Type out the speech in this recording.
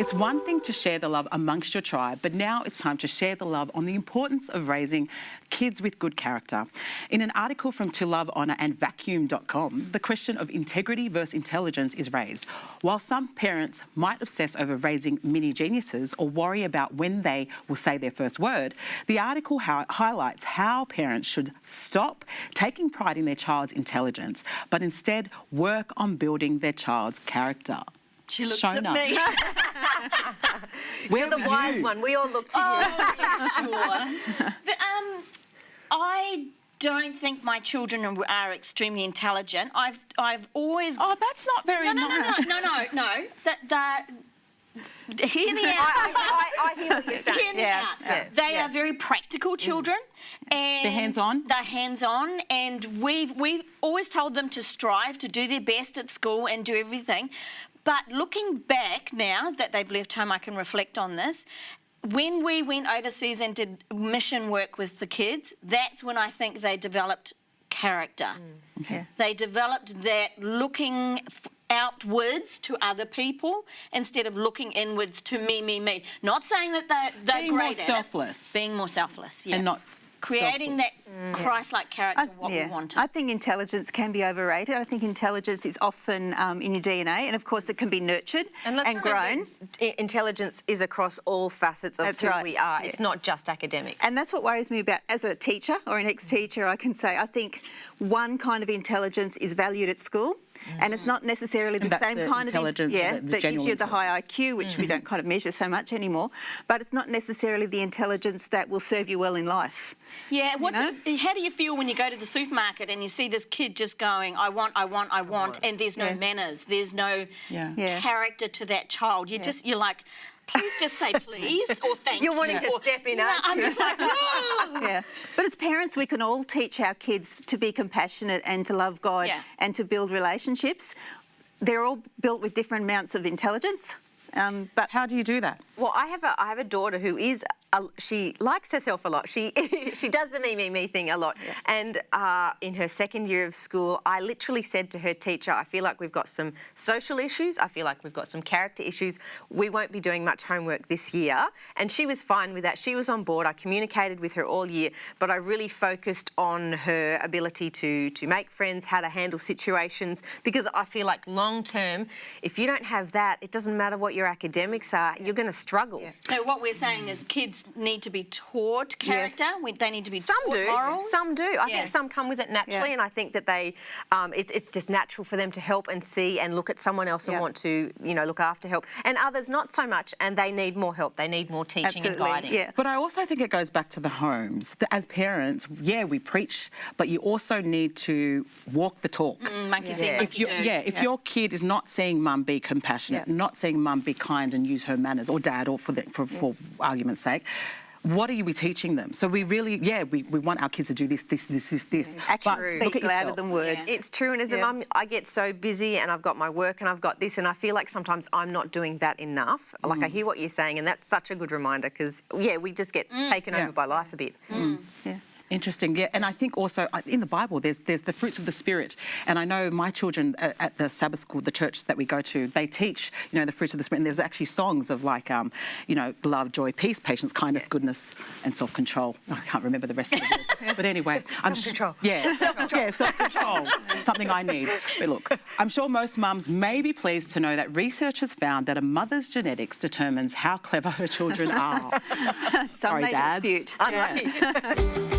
It's one thing to share the love amongst your tribe, but now it's time to share the love on the importance of raising kids with good character. In an article from To Love, Honour and Vacuum.com, the question of integrity versus intelligence is raised. While some parents might obsess over raising mini geniuses or worry about when they will say their first word, the article highlights how parents should stop taking pride in their child's intelligence, but instead work on building their child's character. She looks Shona. at me. You're the wise one. We all look to you. Yeah, sure. But, I don't think my children are extremely intelligent. I've always. Oh, that's not very nice. No. That hear me out. I hear what you're saying. Hear me out. They are very practical children, and they're hands-on. They're hands-on, and we've always told them to strive to do their best at school and do everything. But looking back now that they've left home, I can reflect on this. When we went overseas and did mission work with the kids, that's when I think they developed character. Okay. They developed that looking outwards to other people instead of looking inwards to me. Not saying that they're Being great more at selfless. it. Being more selfless, yeah. And not creating selfish. that Christ-like character, we wanted. I think intelligence can be overrated. I think intelligence is often in your DNA, and of course it can be nurtured and grown. Intelligence is across all facets of who we are. It's not just academic. And that's what worries me about, as a teacher or an ex-teacher, I can say, I think one kind of intelligence is valued at school, and it's not necessarily the same kind of intelligence that gives you the high IQ, which we don't kind of measure so much anymore, but it's not necessarily the intelligence that will serve you well in life. Yeah, how do you feel when you go to the supermarket and you see this kid just going, I want, and there's no manners, there's no character to that child. You're like, please just say please or thank you. You're wanting to step in, aren't you? I'm just like, Yeah, but as parents, we can all teach our kids to be compassionate and to love God and to build relationships. They're all built with different amounts of intelligence. But how do you do that? Well, I have a daughter who is. She likes herself a lot. She does the me thing a lot. And in her second year of school, I literally said to her teacher, I feel like we've got some social issues. I feel like we've got some character issues. We won't be doing much homework this year. And she was fine with that. She was on board. I communicated with her all year, but I really focused on her ability to make friends, how to handle situations, because I feel like long term, if you don't have that, it doesn't matter what your academics are, you're going to struggle. So what we're saying is kids need to be taught character. They need to be taught morals. Some do. I think some come with it naturally, and I think that they, it's just natural for them to help and see and look at someone else and want to, look after help. And others not so much, and they need more help. They need more teaching and guiding. Yeah. But I also think it goes back to the homes. As parents, we preach, but you also need to walk the talk. If your kid is not seeing mum be compassionate, not seeing mum be kind and use her manners, or dad, or for argument's sake, what are we teaching them? So we really, we want our kids to do this. Actions speak louder than words. It's true, and as a mum, I get so busy and I've got my work and I've got this, and I feel like sometimes I'm not doing that enough. Like, I hear what you're saying, and that's such a good reminder, because, we just get taken over by life a bit. Yeah. Interesting, and I think also in the Bible there's the fruits of the Spirit, and I know my children at the Sabbath school, the church that we go to, they teach the fruits of the Spirit, and there's actually songs of like love, joy, peace, patience, kindness, goodness, and self-control. I can't remember the rest of the words, but anyway, self-control. Self-control, something I need. But look, I'm sure most mums may be pleased to know that research has found that a mother's genetics determines how clever her children are. Some may dispute. Unlucky.